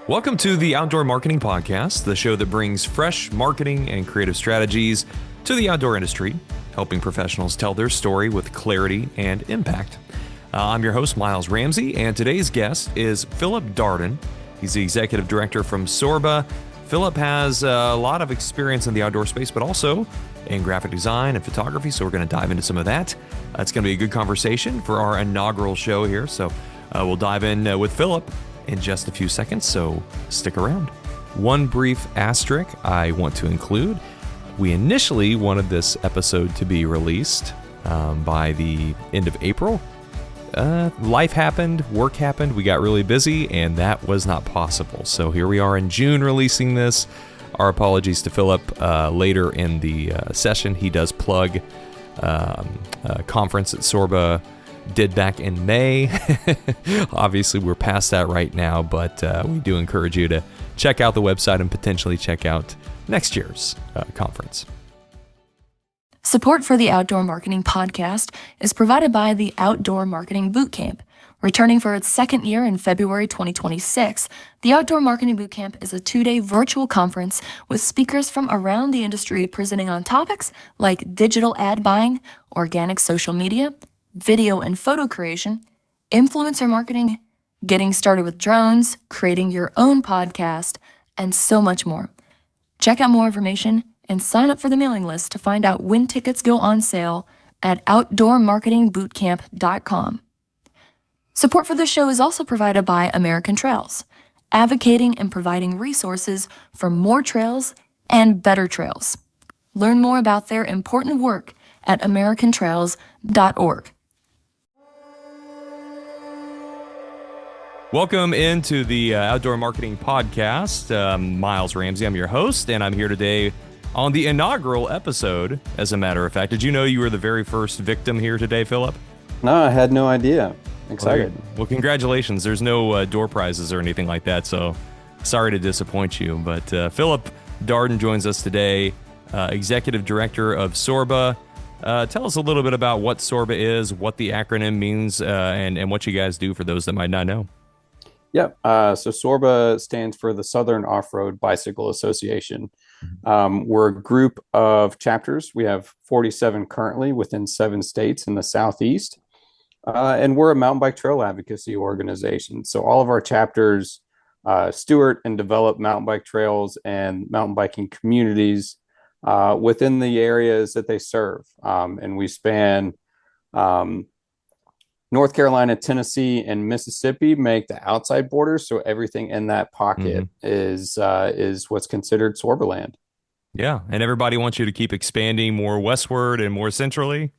Welcome to the Outdoor Marketing Podcast, the show that brings fresh marketing and creative strategies to the outdoor industry, helping professionals tell their story with clarity and impact. I'm your host, Miles Ramsey, and today's guest is Philip Darden. He's the executive director from SORBA. Philip has a lot of experience in the outdoor space, but also in graphic design and photography, so we're going to dive into some of that. It's going to be a good conversation for our inaugural show here, so we'll dive in with Philip in just a few seconds, so stick around. One brief asterisk I want to include. We initially wanted this episode to be released by the end of April. Life happened, work happened, we got really busy, and that was not possible. So here we are in June releasing this. Our apologies to Philip. Later in the session, he does plug a conference at SORBA did back in May. Obviously, we're past that right now, but we do encourage you to check out the website and potentially check out next year's conference. Support for the Outdoor Marketing Podcast is provided by the Outdoor Marketing Bootcamp. Returning for its second year in February 2026, the Outdoor Marketing Bootcamp is a 2-day virtual conference with speakers from around the industry presenting on topics like digital ad buying, organic social media, video and photo creation, influencer marketing, getting started with drones, creating your own podcast, and so much more. Check out more information and sign up for the mailing list to find out when tickets go on sale at outdoormarketingbootcamp.com. Support for the show is also provided by American Trails, advocating and providing resources for more trails and better trails. Learn more about their important work at americantrails.org. Welcome into the Outdoor Marketing Podcast. Miles Ramsey, I'm your host, and I'm here today on the inaugural episode, as a matter of fact. Did you know you were the very first victim here today, Philip? No, I had no idea. Excited. Well, congratulations. There's no door prizes or anything like that, so sorry to disappoint you. But Philip Darden joins us today, Executive Director of SORBA. Tell us a little bit about what SORBA is, what the acronym means, and what you guys do for those that might not know. Yep. So SORBA stands for the Southern Off-Road Bicycle Association. We're a group of chapters. We have 47 currently within 7 states in the Southeast. And we're a mountain bike trail advocacy organization. So all of our chapters steward and develop mountain bike trails and mountain biking communities within the areas that they serve. And we span North Carolina, Tennessee, and Mississippi make the outside borders, so everything in that pocket is what's considered SORBA land. Yeah, and everybody wants you to keep expanding more westward and more centrally.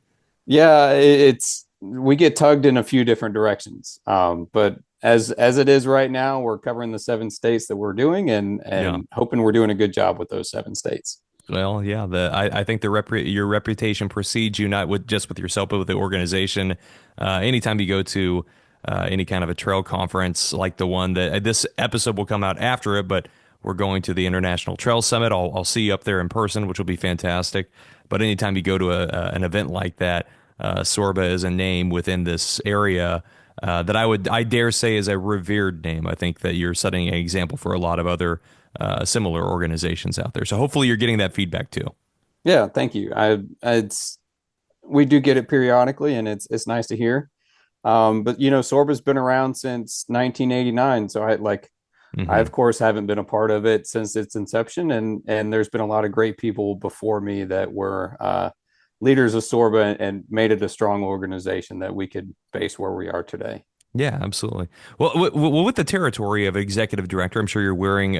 Yeah, we get tugged in a few different directions, but as it is right now, we're covering the 7 states that we're doing, and hoping we're doing a good job with those 7 states. Well, yeah, I think your reputation precedes you, not just with yourself, but with the organization. Anytime you go to any kind of a trail conference like the one that this episode will come out after it, but we're going to the International Trail Summit. I'll see you up there in person, which will be fantastic. But anytime you go to an event like that, SORBA is a name within this area that I dare say is a revered name. I think that you're setting an example for a lot of other similar organizations out there. So hopefully you're getting that feedback too. Yeah, thank you. We do get it periodically, and it's nice to hear. But SORBA's been around since 1989, so I of course haven't been a part of it since its inception, and there's been a lot of great people before me that were leaders of SORBA and made it a strong organization that we could base where we are today. Yeah, absolutely. Well, with the territory of executive director, I'm sure you're wearing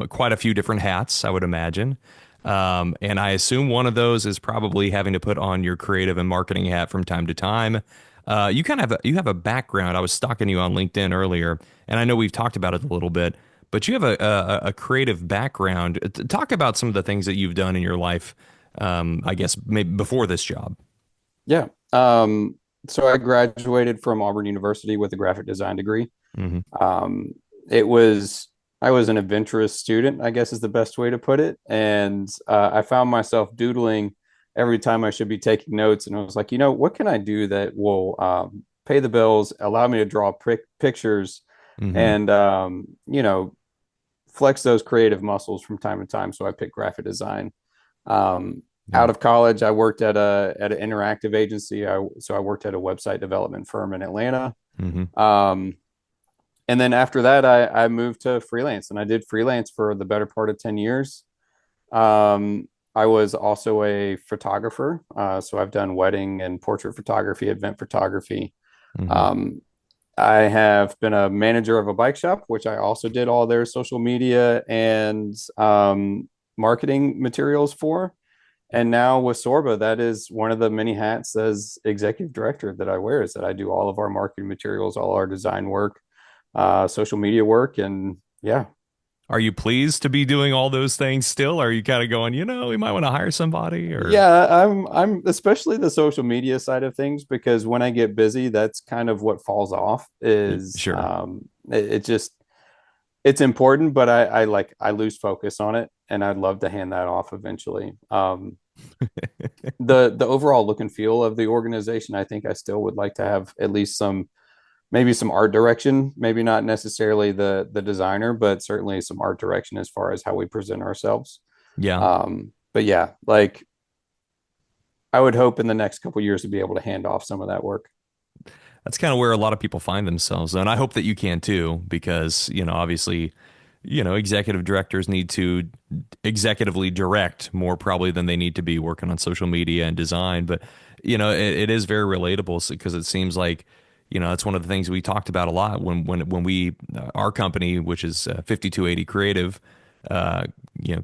quite a few different hats, I would imagine. And I assume one of those is probably having to put on your creative and marketing hat from time to time. You have a background. I was stalking you on LinkedIn earlier, and I know we've talked about it a little bit, but you have a creative background. Talk about some of the things that you've done in your life, I guess, maybe before this job. Yeah. So I graduated from Auburn University with a graphic design degree. I was an adventurous student, I guess is the best way to put it. And I found myself doodling every time I should be taking notes. And I was like, what can I do that will pay the bills, allow me to draw pictures, and, flex those creative muscles from time to time. So I picked graphic design. Yeah. Out of college, I worked at an interactive agency. So I worked at a website development firm in Atlanta. Hmm. Um, and then after that, I moved to freelance, and I did freelance for the better part of 10 years. Um, I was also a photographer. So I've done wedding and portrait photography, event photography. Hmm. Um, I have been a manager of a bike shop, which I also did all their social media and marketing materials for. And now with Sorba, that is one of the many hats as executive director that I wear, is that I do all of our marketing materials, all our design work, social media work. And yeah. Are you pleased to be doing all those things still? Are you kind of going, we might want to hire somebody or? Yeah, I'm especially the social media side of things, because when I get busy, that's kind of what falls off is Sure. it just it's important, but I lose focus on it, and I'd love to hand that off eventually. The overall look and feel of the organization, I think I still would like to have at least maybe some art direction, maybe not necessarily the designer, but certainly some art direction as far as how we present ourselves. Yeah. But yeah, like I would hope in the next couple of years to be able to hand off some of that work. That's kind of where a lot of people find themselves. And I hope that you can too, because, obviously, executive directors need to executively direct more probably than they need to be working on social media and design. But, it is very relatable because it seems like, that's one of the things we talked about a lot when we, our company, which is 5280 Creative, uh,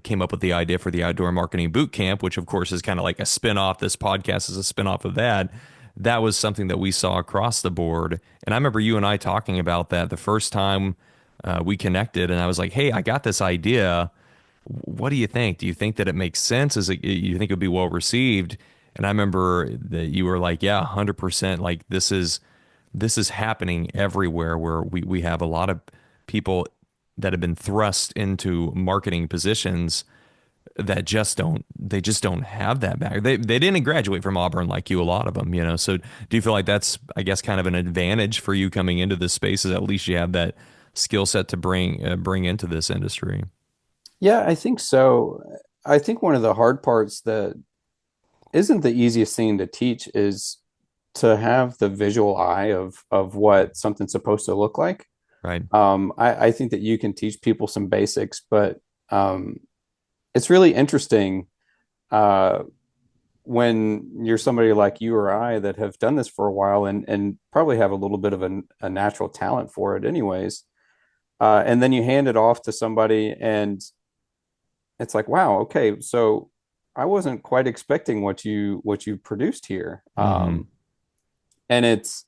came up with the idea for the outdoor marketing boot camp, which of course is kind of like a spin-off. This podcast is a spin-off of that. That was something that we saw across the board. And I remember you and I talking about that the first time we connected, and I was like, "Hey, I got this idea. What do you think? Do you think that it makes sense? You think it would be well received?" And I remember that you were like, "Yeah, 100%. Like this is happening everywhere where we have a lot of people that have been thrust into marketing positions that just don't have that back. They didn't graduate from Auburn like you, a lot of them. So do you feel like that's, I guess, kind of an advantage for you coming into this space, is at least you have that skill set to bring into this industry? Yeah, I think so. I think one of the hard parts that isn't the easiest thing to teach is to have the visual eye of what something's supposed to look like. Right. I think that you can teach people some basics, but um, it's really interesting uh, when you're somebody like you or I that have done this for a while and probably have a little bit of a natural talent for it anyways. And then you hand it off to somebody and it's like, wow, okay, so I wasn't quite expecting what you produced here. Mm-hmm. And it's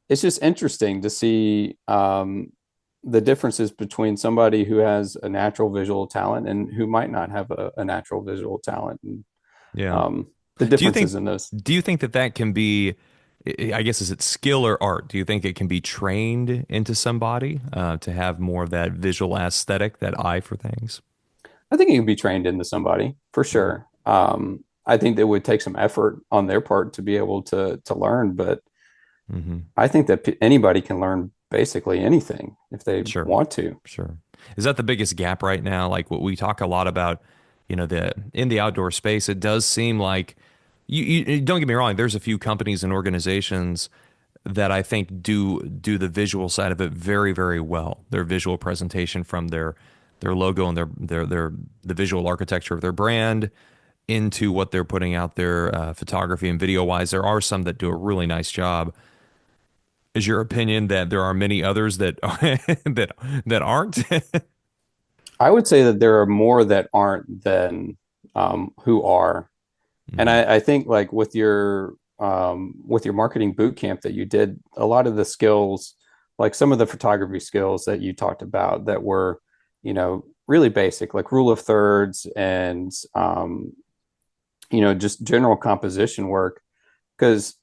just interesting to see the differences between somebody who has a natural visual talent and who might not have a natural visual talent, and Yeah. um, the Do you think differences in those. do you think that can be, I guess, is it skill or art? Do you think it can be trained into somebody to have more of that visual aesthetic, that eye for things? I think it can be trained into somebody for sure. I think that would take some effort on their part to be able to learn, but Mm-hmm. I think that anybody can learn basically anything if they Sure. want to. Sure. Is that the biggest gap right now? Like what we talk a lot about, the in the outdoor space, it does seem like you don't get me wrong, there's a few companies and organizations that I think do the visual side of it very, very well. Their visual presentation, from their logo and their the visual architecture of their brand into what they're putting out there, photography and video wise. There are some that do a really nice job. Is your opinion that there are many others that that aren't? I would say that there are more that aren't than who are. And Hmm. I think like with your marketing boot camp that you did, a lot of the skills, like some of the photography skills that you talked about that were, really basic, like rule of thirds and just general composition work. Because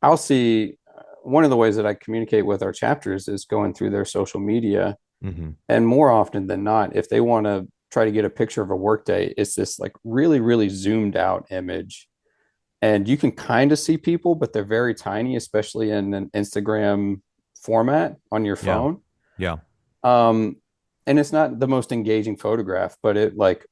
I'll see one of the ways that I communicate with our chapters is going through their social media. Hmm. And more often than not, if they want to try to get a picture of a workday, it's this like really, really zoomed out image. And you can kind of see people, but they're very tiny, especially in an Instagram format on your Yeah. phone. Yeah. Um, and it's not the most engaging photograph, but it like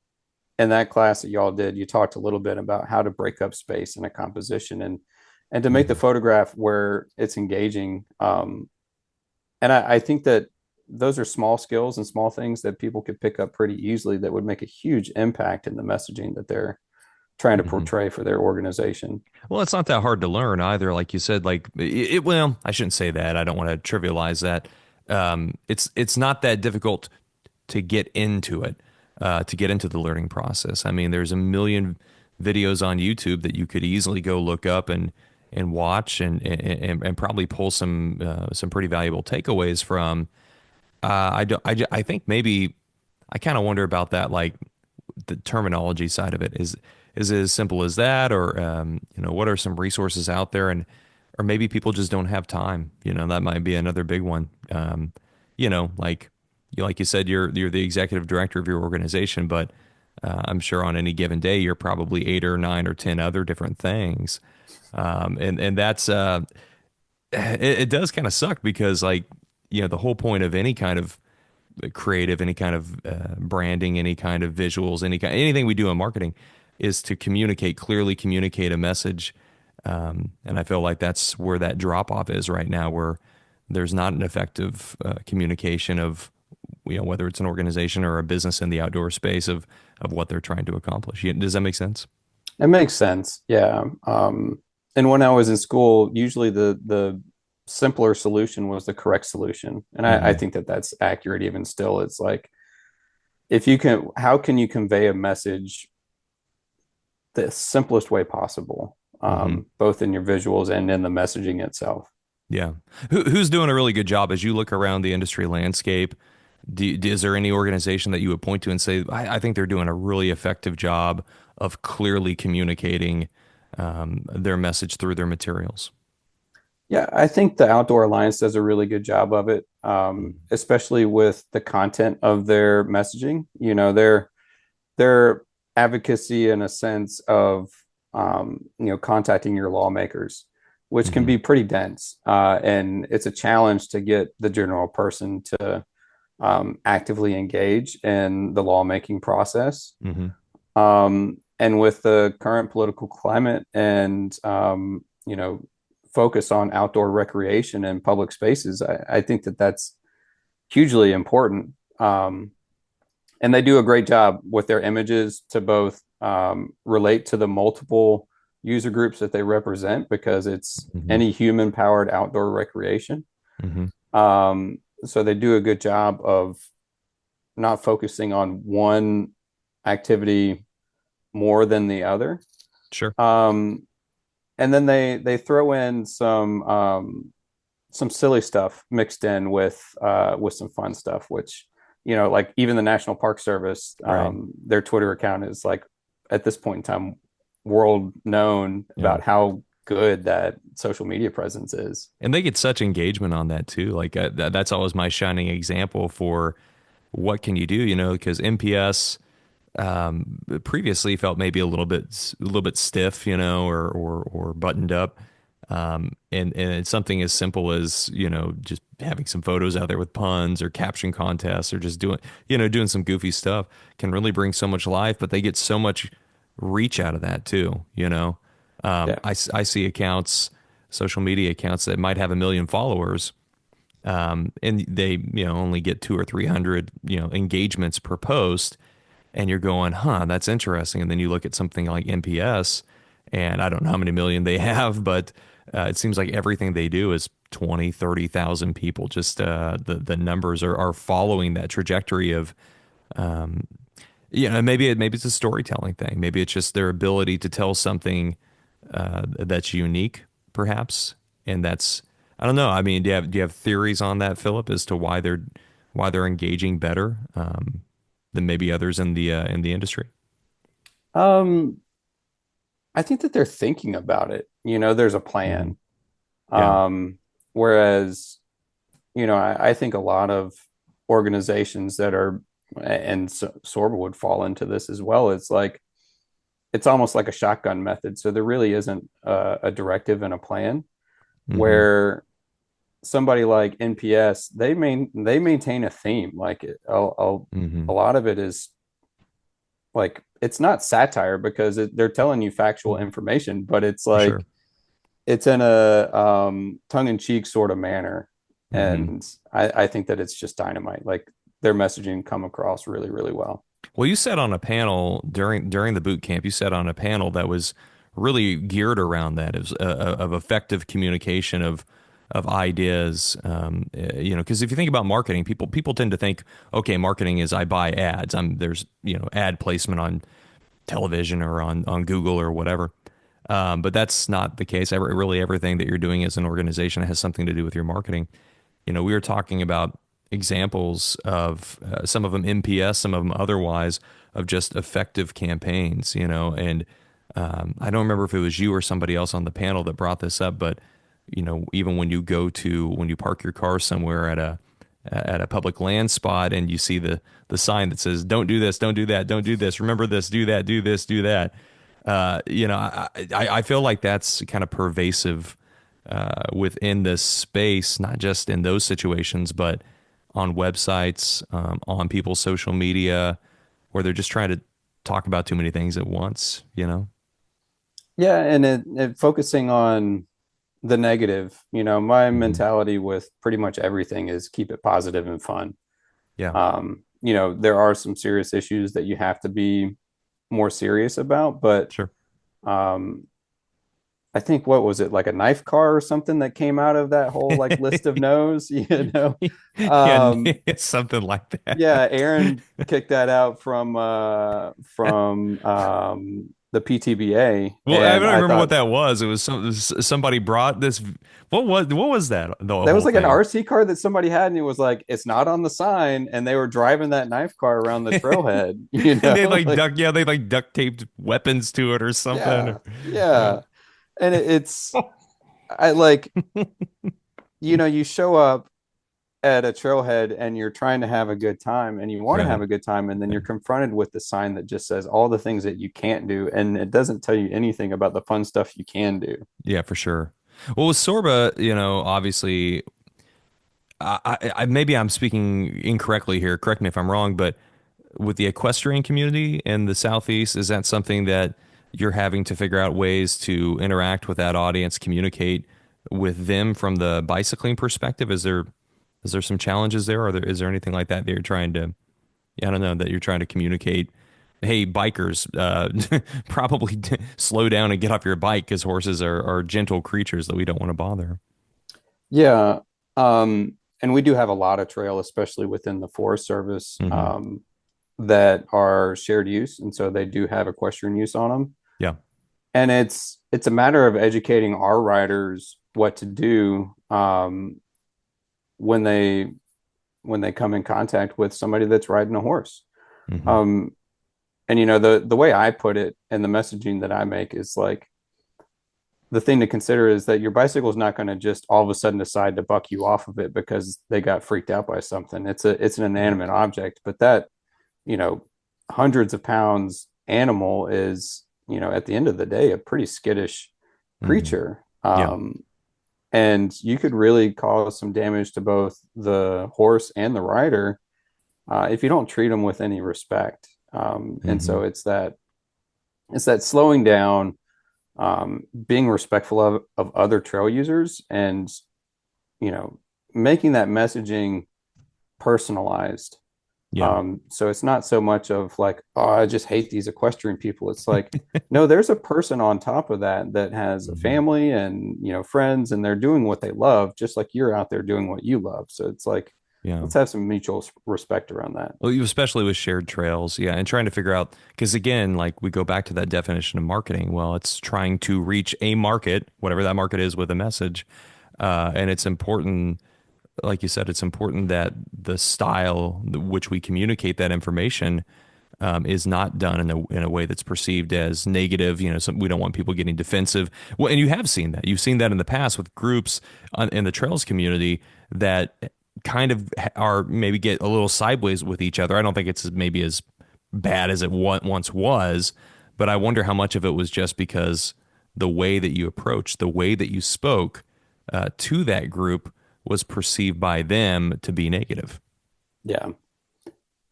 in that class that y'all did, you talked a little bit about how to break up space in a composition and to make the Mhm. photograph where it's engaging. And I think that those are small skills and small things that people could pick up pretty easily that would make a huge impact in the messaging that they're trying to Mhm. portray for their organization. Well, it's not that hard to learn either. Like you said, like well, I shouldn't say that. I don't want to trivialize that. It's not that difficult to get into it, to get into the learning process. I mean, there's a million videos on YouTube that you could easily go look up and watch and probably pull some pretty valuable takeaways from. I think maybe I kind of wonder about that, like the terminology side of it. Is it as simple as that, or what are some resources out there, and or maybe people just don't have time. That might be another big one. Like you said, you're the executive director of your organization, but I'm sure on any given day you're probably 8 or 9 or 10 other different things, and that's it does kind of suck because like the whole point of any kind of creative, any kind of branding, any kind of visuals, anything we do in marketing is to communicate clearly, communicate a message. And I feel like that's where that drop off is right now, where there's not an effective communication of whether it's an organization or a business in the outdoor space of what they're trying to accomplish. Does that make sense? It makes sense. Yeah. And when I was in school, usually the simpler solution was the correct solution. And I Hmm. think that that's accurate even still. It's like, if you can, how can you convey a message the simplest way possible, Hmm. both in your visuals and in the messaging itself? Yeah. Who's doing a really good job as you look around the industry landscape? Is there any organization that you would point to and say, I think they're doing a really effective job of clearly communicating their message through their materials? Yeah, I think the Outdoor Alliance does a really good job of it, especially with the content of their messaging. Their advocacy in a sense of contacting your lawmakers, which can Hmm. be pretty dense, and it's a challenge to get the general person to actively engage in the lawmaking process. Hmm. And with the current political climate and focus on outdoor recreation and public spaces, I think that that's hugely important. And they do a great job with their images to both relate to the multiple user groups that they represent because it's Hmm. any human powered outdoor recreation. Hmm. So they do a good job of not focusing on one activity more than the other. Sure. Um, and then they throw in some silly stuff mixed in with some fun stuff, which like even the National Park Service, Right. their Twitter account is like at this point in time world known Yeah. about how good that social media presence is. And they get such engagement on that too. Like that's always my shining example for what can you do, because MPS previously felt maybe a little bit stiff, or buttoned up. And it's something as simple as just having some photos out there with puns or caption contests or just doing some goofy stuff can really bring so much life. But they get so much reach out of that too. Yeah. I see accounts, social media accounts that might have 1 million followers, and they only get 200 or 300 engagements per post, and you're going, huh, that's interesting. And then you look at something like NPS, and I don't know how many million they have, but it seems like everything they do is 20, 30,000 people. Just the numbers are following that trajectory of, maybe it's a storytelling thing. Maybe it's just their ability to tell something that's unique, perhaps. And that's, I don't know. I mean, do you have theories on that, Philip, as to why they're engaging better than maybe others in the industry? Um, I think that they're thinking about it. There's a Hmm. plan. Yeah. Um, Whereas, I think a lot of organizations that are, and SORBA would fall into this as well. It's like, it's almost like a shotgun method. So there really isn't a directive and a plan Hmm. where somebody like NPS, they maintain a theme. Like a Hmm. lot of it is like it's not satire because they're telling you factual information, but it's For like sure. it's in a tongue-in-cheek sort of manner. Hmm. And I think that it's just dynamite. Like their messaging come across really, really well. Well, you sat on a panel during the boot camp. You sat on a panel that was really geared around that of effective communication of ideas. Because if you think about marketing, people tend to think, okay, marketing is I buy ads. There's ad placement on television or on Google or whatever. But that's not the case. Really, everything that you're doing as an organization has something to do with your marketing. We were talking about examples of some of them MPS, some of them otherwise, of just effective campaigns, and I don't remember if it was you or somebody else on the panel that brought this up, but even when you park your car somewhere at a public land spot and you see the sign that says don't do this, don't do that, don't do this, remember this, do that, do this, do that. I feel like that's kind of pervasive within this space, not just in those situations, but on websites, on people's social media, where they're just trying to talk about too many things at once. Yeah, and it focusing on the negative, my Hmm. mentality with pretty much everything is keep it positive and fun. Yeah, There are some serious issues that you have to be more serious about, but sure. um, I think what was it, like a knife car or something that came out of that whole like list of no's, Yeah, Um, something like yeah, that. Aaron kicked that out from the PTBA, Well, I and don't I remember what thought that was. It was somebody brought this. What was that? The that was whole like an thing. RC car that somebody had, and it was like it's not on the sign, and they were driving that knife car around the trailhead, And they like like duct taped weapons to it or something. yeah, yeah, and it's I like you show up at a trailhead and you're trying to have a good time and you want to have Right. a good time and then you're confronted with the sign that just says all the things that you can't do and it doesn't tell you anything about the fun stuff you can do. Yeah, for sure. Well, with Sorba, obviously, maybe I'm speaking incorrectly here. Correct me if I'm wrong, but with the equestrian community in the Southeast, is that something that you're having to figure out ways to interact with that audience, communicate with them from the bicycling perspective? Is there some challenges there, or is there anything like that you're trying to, yeah, I don't know, that you're trying to communicate? Hey, bikers, probably slow down and get off your bike because horses are gentle creatures that we don't want to bother. Yeah. And we do have a lot of trail, especially within the Forest Service, Hmm. that are shared use. And so they do have equestrian use on them. Yeah. And it's a matter of educating our riders what to do when they when they come in contact with somebody that's riding a horse. Hmm. Um, and the way I put it and the messaging that I make is like the thing to consider is that your bicycle is not going to just all of a sudden decide to buck you off of it because they got freaked out by something. It's an Right. inanimate object, but that you know hundreds of pounds animal is at the end of the day a pretty skittish Hmm. creature. Yeah. And you could really cause some damage to both the horse and the rider if you don't treat them with any respect. And Hmm. so it's that slowing down, being respectful of other trail users, and you know making that messaging personalized. Yeah. So it's not so much of like, oh, I just hate these equestrian people. It's like, no, there's a person on top of that that has a Hmm. family and friends, and they're doing what they love, just like you're out there doing what you love. So it's like, Yeah. let's have some mutual respect around that. Well, especially with shared trails, yeah, and trying to figure out because again, like we go back to that definition of marketing. Well, it's trying to reach a market, whatever that market is, with a message, and it's important, like you said, it's important that the style which we communicate that information is not done in a way that's perceived as negative. We don't want people getting defensive. Well, and you have seen that. You've seen that in the past with groups in the trails community that kind of are maybe get a little sideways with each other. I don't think it's maybe as bad as it once was, but I wonder how much of it was just because the way that you approached, the way that you spoke to that group was perceived by them to be negative. Yeah.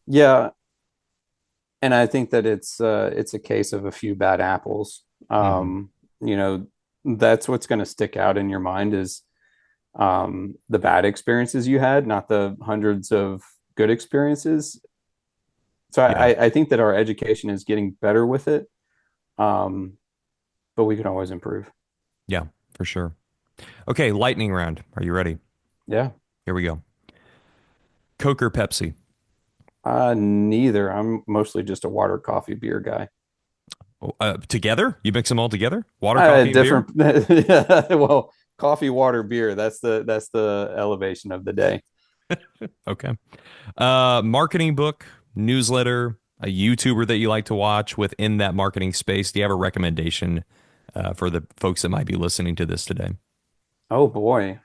Yeah. And I think that it's a case of a few bad apples. Hmm. You know, that's what's going to stick out in your mind is the bad experiences you had, not the hundreds of good experiences. So Yeah, I think that our education is getting better with it, um, but we can always improve. yeah, for sure. Okay, lightning round. Are you ready? Yeah. Here we go. Coke or Pepsi? Neither. I'm mostly just a water, coffee, beer guy. Oh, together? You mix them all together? Water, coffee, and beer? Different. Yeah, well, coffee, water, beer. That's the elevation of the day. Okay. Marketing book, newsletter, a YouTuber that you like to watch within that marketing space. Do you have a recommendation for the folks that might be listening to this today? Oh boy.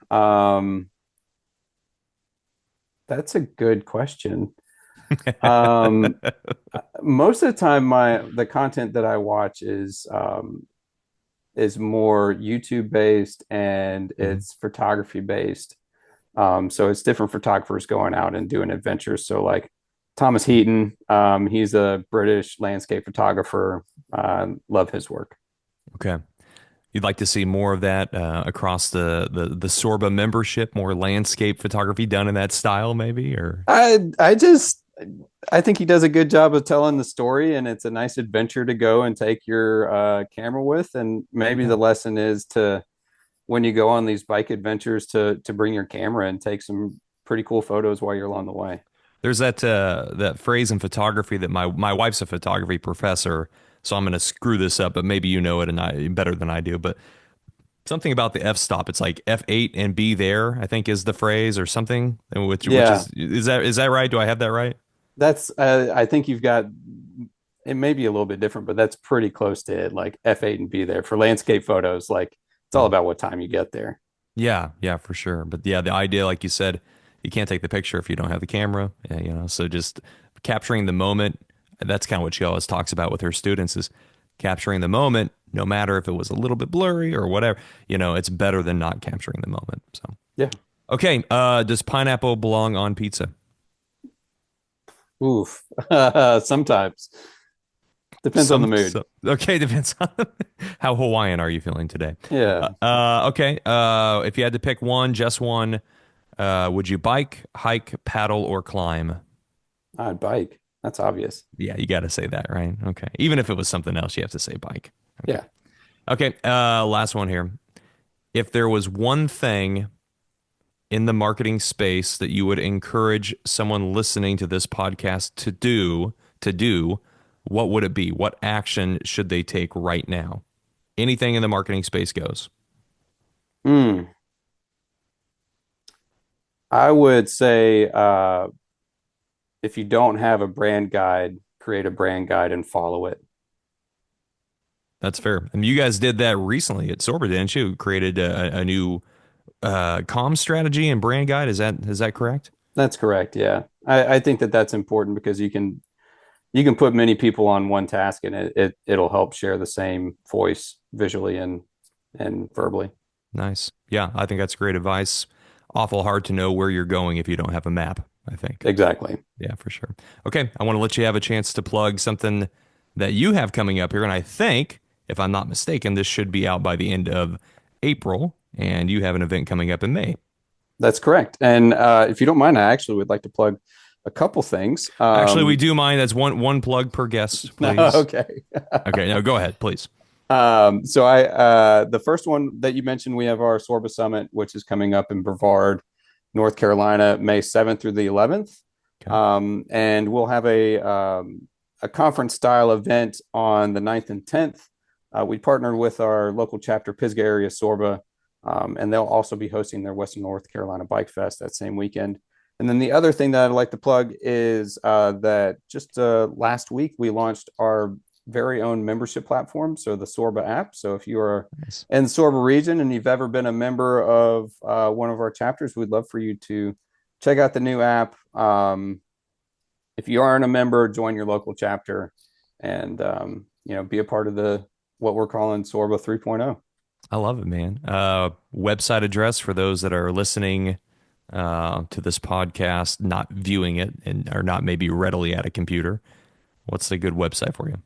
That's a good question. Um, Most of the time, my the content that I watch is more YouTube based and Mhm. it's photography based. So it's different photographers going out and doing adventures. So like Thomas Heaton, he's a British landscape photographer. Love his work. Okay. You'd like to see more of that across the SORBA membership, more landscape photography done in that style, maybe? Or I think he does a good job of telling the story, and it's a nice adventure to go and take your camera with. And maybe yeah. the lesson is to when you go on these bike adventures to bring your camera and take some pretty cool photos while you're along the way. There's that phrase in photography that my wife's a photography professor, so I'm going to screw this up, but maybe you know it and I better than I do. But something about the f stop, it's like F8 and be there, I think is the phrase or something. Which Yeah, is that right? Do I have that right? that's I think you've got it may be a little bit different, but that's pretty close to it. Like F8 and be there for landscape photos. Like it's all Hmm. about what time you get there. Yeah, yeah, for sure. But yeah, the idea, like you said, you can't take the picture if you don't have the camera. Yeah, so just capturing the moment. That's kind of what she always talks about with her students is capturing the moment, no matter if it was a little bit blurry or whatever. It's better than not capturing the moment. So, Yeah. okay, does pineapple belong on pizza? Oof. Sometimes depends on the Some, mood. some okay, depends on how Hawaiian are you feeling today. Yeah. Okay, if you had to pick one, just one, would you bike, hike, paddle, or climb? I'd bike. That's obvious. Yeah, you got to say that, right? Okay. Even if it was something else, you have to say bike. Okay. Yeah. Okay. Last one here. If there was one thing in the marketing space that you would encourage someone listening to this podcast to do, what would it be? What action should they take right now? Anything in the marketing space goes. Mm. I would say if you don't have a brand guide, create a brand guide and follow it. That's fair. And you guys did that recently at Sorba, didn't you? Created a new comm strategy and brand guide. Is that correct? That's correct. Yeah. I think that that's important because you can put many people on one task and it'll help share the same voice visually and verbally. Nice. Yeah, I think that's great advice. Awful hard to know where you're going if you don't have a map, I think. Exactly. Yeah, for sure. Okay, I want to let you have a chance to plug something that you have coming up here. And I think, if I'm not mistaken, this should be out by the end of April. And you have an event coming up in May. That's correct. And if you don't mind, I actually would like to plug a couple things. Actually, we do mind. That's one plug per guest, please. Okay. Okay, no, go ahead, please. So the first one that you mentioned, we have our Sorba Summit, which is coming up in Brevard, North Carolina, May 7th through the 11th. Okay. And we'll have a conference style event on the 9th and 10th. We partnered with our local chapter, Pisgah area Sorba, and they'll also be hosting their Western North Carolina Bike Fest that same weekend. And then the other thing that I'd like to plug is that just last week we launched our very own membership platform, so the Sorba app. So if you are Nice. in the Sorba region and you've ever been a member of one of our chapters, we'd love for you to check out the new app. If you aren't a member, join your local chapter and be a part of the what we're calling Sorba 3.0. I love it, man. Website address for those that are listening to this podcast, not viewing it or not maybe readily at a computer, what's a good website for you?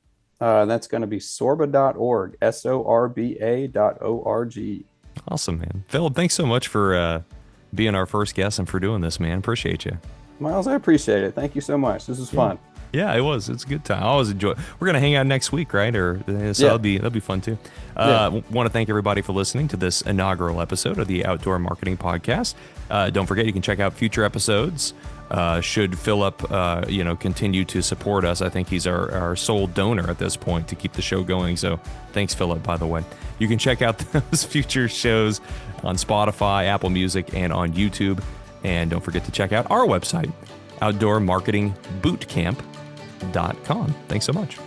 That's going to be sorba.org, SORBA.org. Awesome, man. Philip, thanks so much for being our first guest and for doing this, man. Appreciate you. Miles, I appreciate it. Thank you so much. This was fun. Yeah, it was. It's a good time. I always enjoy it. We're going to hang out next week, right? That'll be fun too. Want to thank everybody for listening to this inaugural episode of the Outdoor Marketing Podcast. Don't forget, you can check out future episodes. Should Philip, continue to support us. I think he's our sole donor at this point to keep the show going. So thanks, Philip, by the way. You can check out those future shows on Spotify, Apple Music, and on YouTube. And don't forget to check out our website, outdoormarketingbootcamp.com. Thanks so much.